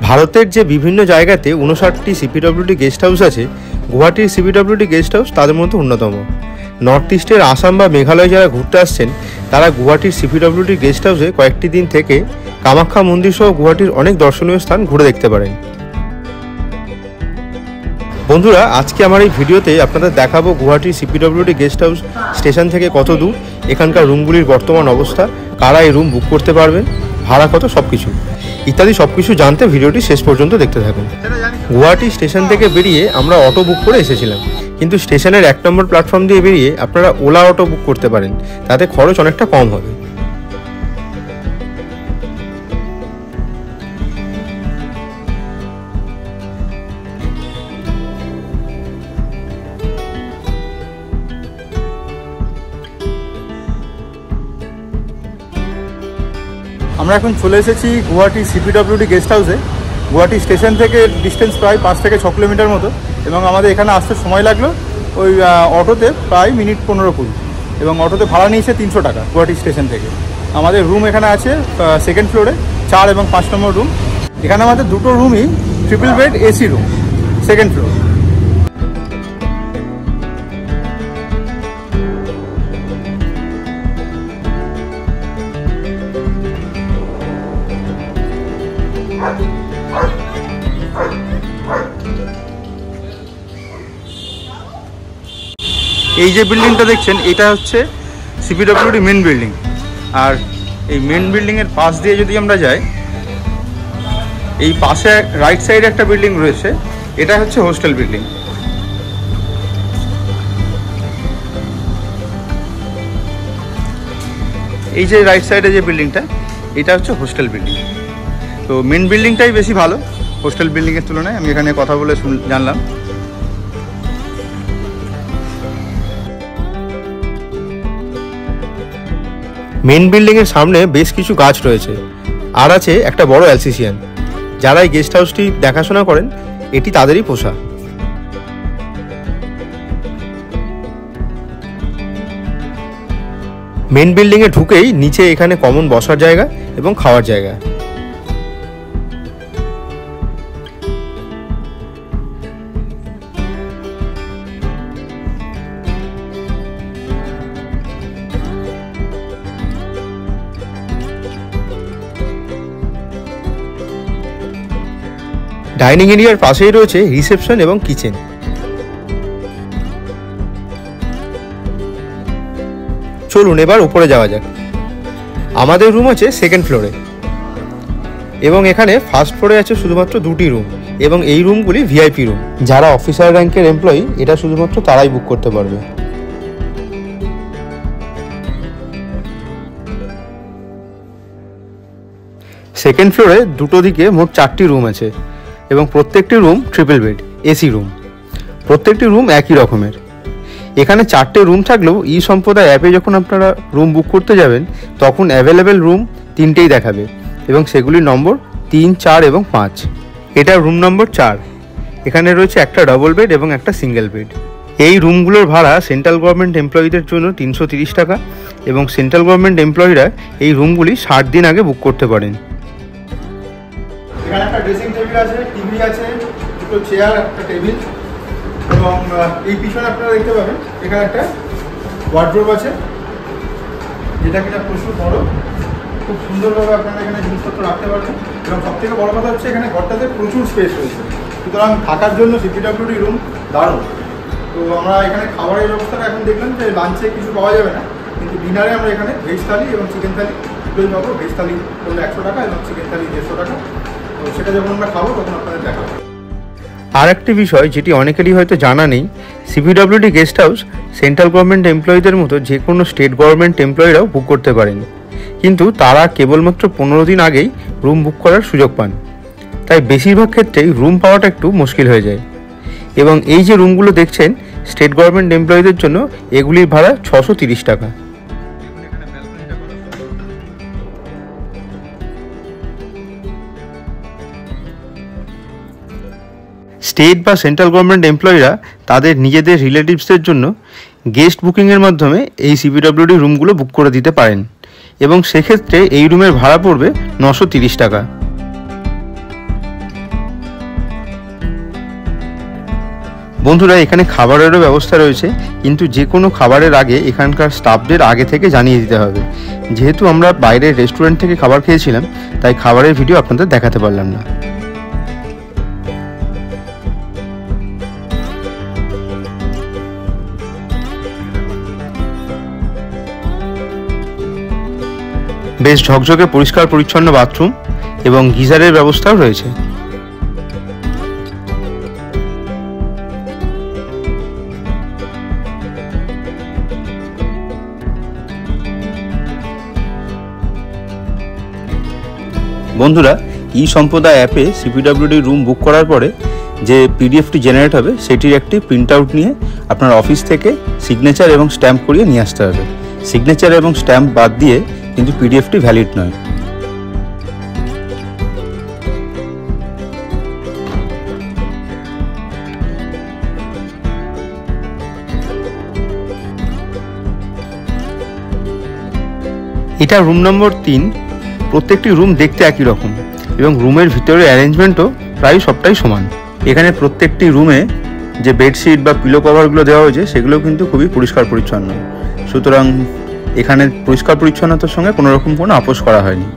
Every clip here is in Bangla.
ভারতের যে বিভিন্ন জায়গাতে 59টি সিপিডব্লিউডি গেস্ট হাউস আছে, গুয়াহাটির সিপিডব্লিউডি গেস্ট হাউস তাদের মধ্যে অন্যতম। নর্থ ইস্টের আসাম বা মেঘালয় যারা ঘুরতে আসছেন তারা গুয়াহাটির সিপিডব্লিউডি গেস্ট হাউসে কয়েকটি দিন থেকে কামাখ্যা মন্দির সহ গুয়াহাটির অনেক দর্শনীয় স্থান ঘুরে দেখতে পারেন। বন্ধুরা, আজকে আমার এই ভিডিওতে আপনাদের দেখাবো গুয়াহাটির সিপিডব্লিউডি গেস্ট হাউস স্টেশন থেকে কত দূর, এখানকার রুমগুলির বর্তমান অবস্থা, কারা এই রুম বুক করতে পারবেন, ভাড়া কত, সবকিছু ইত্যাদি সবকিছু জানতে ভিডিওটি শেষ পর্যন্ত দেখতে থাকুন। গুয়াহাটি স্টেশন থেকে বেরিয়ে আমরা অটো বুক করে এসেছিলাম, কিন্তু স্টেশনের 1 নম্বর প্ল্যাটফর্ম দিয়ে বেরিয়ে আপনারা ওলা অটো বুক করতে পারেন, তাতে খরচ অনেকটা কম হবে। আমরা এখন চলে এসেছি গুয়াহাটি সিপিডব্লিউডি গেস্ট হাউসে। গুয়াহাটি স্টেশন থেকে ডিস্টেন্স প্রায় 5 থেকে 6 কিলোমিটার মতো, এবং আমাদের এখানে আসতে সময় লাগলো ওই অটোতে প্রায় মিনিট 15-20, এবং অটোতে ভাড়া নিয়েছে 300 টাকা গুয়াহাটি স্টেশন থেকে। আমাদের রুম এখানে আছে 2nd ফ্লোরে, 4 এবং 5 নম্বর রুম। এখানে আমাদের দুটো রুমই triple bed AC room, 2nd floor. এই যে বিল্ডিংটা দেখছেন, এটা হচ্ছে সিপিডব্লিউডি মেন বিল্ডিং। আর এই মেন বিল্ডিংয়ের পাশ দিয়ে যদি আমরা যাই, এই পাশে রাইট সাইডে একটা বিল্ডিং রয়েছে, এটা হচ্ছে হোস্টেল বিল্ডিং। এই যে রাইট সাইডে যে বিল্ডিংটা, এটা হচ্ছে হোস্টেল বিল্ডিং। তো মেন বিল্ডিংটাই বেশি ভালো হোস্টেল বিল্ডিংয়ের তুলনায়, আমি এখানে কথা বলে জানলাম। মেন বিল্ডিংয়ের সামনে বেশ কিছু গাছ রয়েছে, আর আছে একটা বড় অ্যালসিসিয়ান। যারা এই গেস্ট হাউসটি দেখাশোনা করেন, এটি তাদেরই পোষা। মেন বিল্ডিংয়ে ঢুকেই নিচে এখানে কমন বসার জায়গা এবং খাওয়ার জায়গা। ডাইনিং এরিয়ার পাশেই রয়েছে রিসেপশন এবং কিচেন। চলুন এবার উপরে যাওয়া যাক। আমাদের রুম আছে 2nd ফ্লোরে, এবং এখানে 1st ফ্লোরে আছে শুধুমাত্র 2টি রুম, এবং এই রুমগুলি ভিআইপি রুম। যারা অফিসার র্যাঙ্কের এমপ্লয়ি, এটা শুধুমাত্র তারাই বুক করতে পারবে। সেকেন্ড ফ্লোরে দুটো দিকে মোট 4টি রুম আছে, এবং প্রত্যেকটি room triple bed AC room. প্রত্যেকটি রুম একই রকমের। এখানে 4টে রুম থাকলেও ই সম্প্রদায় অ্যাপে যখন আপনারা রুম বুক করতে যাবেন, তখন অ্যাভেলেবেল রুম 3টেই দেখাবে, এবং সেগুলির নম্বর 3, 4 এবং 5। এটা রুম নম্বর 4। এখানে রয়েছে একটা ডবল বেড এবং একটা সিঙ্গেল বেড। এই রুমগুলোর ভাড়া সেন্ট্রাল গভর্নমেন্ট এমপ্লয়িদের জন্য 330 টাকা, এবং সেন্ট্রাল গভর্নমেন্ট এমপ্লয়িরা এই রুমগুলি 60 দিন আগে বুক করতে পারেন। এখানে একটা ড্রেসিং টেবিল আছে, টিভি আছে, দুটো চেয়ার, একটা টেবিল, এবং এই পিছনে আপনারা দেখতে পাবেন এখানে একটা ওয়ার্ড্রোব আছে, যেটা কিনা প্রচুর বড়। খুব সুন্দরভাবে আপনারা এখানে জিনিসপত্র রাখতে পারবেন, এবং সবথেকে বড় কথা হচ্ছে এখানে ঘরটাতে প্রচুর স্পেস রয়েছে। সুতরাং থাকার জন্য সিপিডব্লিউডি রুম দারুণ। তো আমরা এখানে খাবারের ব্যবস্থাটা এখন দেখলাম যে লাঞ্চে কিছু পাওয়া যাবে না, কিন্তু ডিনারে আমরা এখানে ভেজ থালি এবং চিকেন থালি দুটোই পাবো। ভেজ থালি করলে 100 টাকা এবং চিকেন থালি 150 টাকা। তো সেটা যখন আমরা খাবো তখন আপনাদের দেখাবো। আর একটি বিষয় যেটি অনেকেরই হয়তো জানা নেই, CPWD guest house central government এমপ্লয়িদের মতো যে কোনো স্টেট গভর্নমেন্ট এমপ্লয়িরাও বুক করতে পারেন, কিন্তু তারা কেবলমাত্র 15 দিন আগেই রুম বুক করার সুযোগ পান। তাই বেশিরভাগ ক্ষেত্রেই রুম পাওয়াটা একটু মুশকিল হয়ে যায়। এবং এই যে রুমগুলো দেখছেন স্টেট গভর্নমেন্ট এমপ্লয়িদের জন্য, এগুলির ভাড়া 630 টাকা। স্টেট বা সেন্ট্রাল গভর্নমেন্ট এমপ্লয়িরা তাদের নিজেদের রিলেটিভসদের জন্য গেস্ট বুকিংয়ের মাধ্যমে এই সিপিডব্লিউডি রুমগুলো বুক করে দিতে পারেন, এবং সেক্ষেত্রে এই রুমের ভাড়া পড়বে 930 টাকা। বন্ধুরা এখানে খাবারেরও ব্যবস্থা রয়েছে, কিন্তু যে কোনো খাবারের আগে এখানকার স্টাফদের আগে থেকে জানিয়ে দিতে হবে। যেহেতু আমরা বাইরের রেস্টুরেন্ট থেকে খাবার খেয়েছিলাম, তাই খাবারের ভিডিও আপনাদের দেখাতে পারলাম না। বেশ ঝকঝকে পরিষ্কার পরিচ্ছন্ন বাথরুম এবং গিজারের ব্যবস্থাও রয়েছে। বন্ধুরা ই সম্পদা অ্যাপে সিপিডব্লিউডি রুম বুক করার পরে যে পিডিএফটি জেনারেট হবে সেটির একটি প্রিন্ট আউট নিয়ে আপনার অফিস থেকে সিগনেচার এবং স্ট্যাম্প করিয়ে নিয়ে আসতে হবে। সিগনেচার এবং স্ট্যাম্প বাদ দিয়ে কিন্তু পিডিএফটি ভ্যালিড নয়। এটা রুম নম্বর 3। প্রত্যেকটি রুম দেখতে একই রকম এবং রুমের ভিতরে অ্যারেঞ্জমেন্টও প্রায় সবটাই সমান। এখানে প্রত্যেকটি রুমে যে বেডশিট বা পিলো কভারগুলো দেওয়া হয়েছে সেগুলো কিন্তু খুবই পরিষ্কার পরিচ্ছন্ন, সুতরাং এখানে পরিষ্কার পরিচ্ছন্নতার সঙ্গে কোনো রকম কোনো আপোষ করা হয়নি।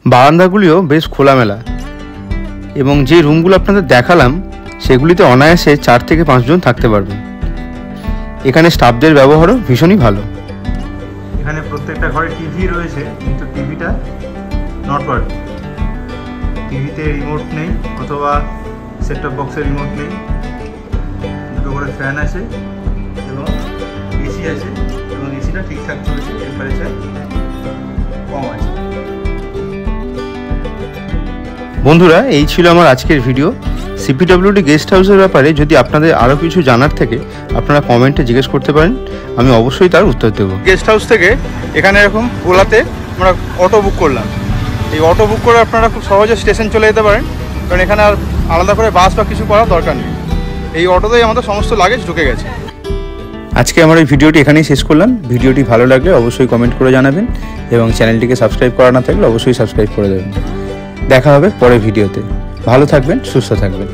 বারান্দাগুলিও বেশ খোলামেলা এবং যে রুমগুলো আপনাদের দেখালাম সেগুলিতে অনায়াসে 4 থেকে 5 জন থাকতে পারবেন। এখানে স্টাফদের ব্যবহারও ভীষণই ভালো। এখানে প্রত্যেকটা ঘরে টিভি রয়েছে, কিন্তু টিভিটা নট ওয়ার্কিং। টিভিতে রিমোট নেই অথবা সেট টপ বক্সের রিমোট নেই। দুটো করে ফ্যান আছে এবং এসি আছে এবং এসিটা ঠিকঠাক চলেছে, টেম্পারেচার কম আছে। বন্ধুরা এই ছিল আমার আজকের ভিডিও। সিপিডব্লিউডি গেস্ট হাউসের ব্যাপারে যদি আপনাদের আরও কিছু জানার থাকে আপনারা কমেন্টে জিজ্ঞেস করতে পারেন, আমি অবশ্যই তার উত্তর দেবো। গেস্ট হাউস থেকে এখানে এরকম ওলাতে আমরা অটো বুক করলাম। এই অটো বুক করে আপনারা খুব সহজে স্টেশন চলে যেতে পারেন, কারণ এখানে আর আলাদা করে বাস বা কিছু করার দরকার নেই। এই অটোতেই আমাদের সমস্ত লাগেজ ঢুকে গেছে। আজকে আমার এই ভিডিওটি এখানেই শেষ করলাম। ভিডিওটি ভালো লাগলে অবশ্যই কমেন্ট করে জানাবেন এবং চ্যানেলটিকে সাবস্ক্রাইব করা না থাকলে অবশ্যই সাবস্ক্রাইব করে দেবেন। দেখা হবে পরের ভিডিওতে। ভালো থাকবেন, সুস্থ থাকবেন।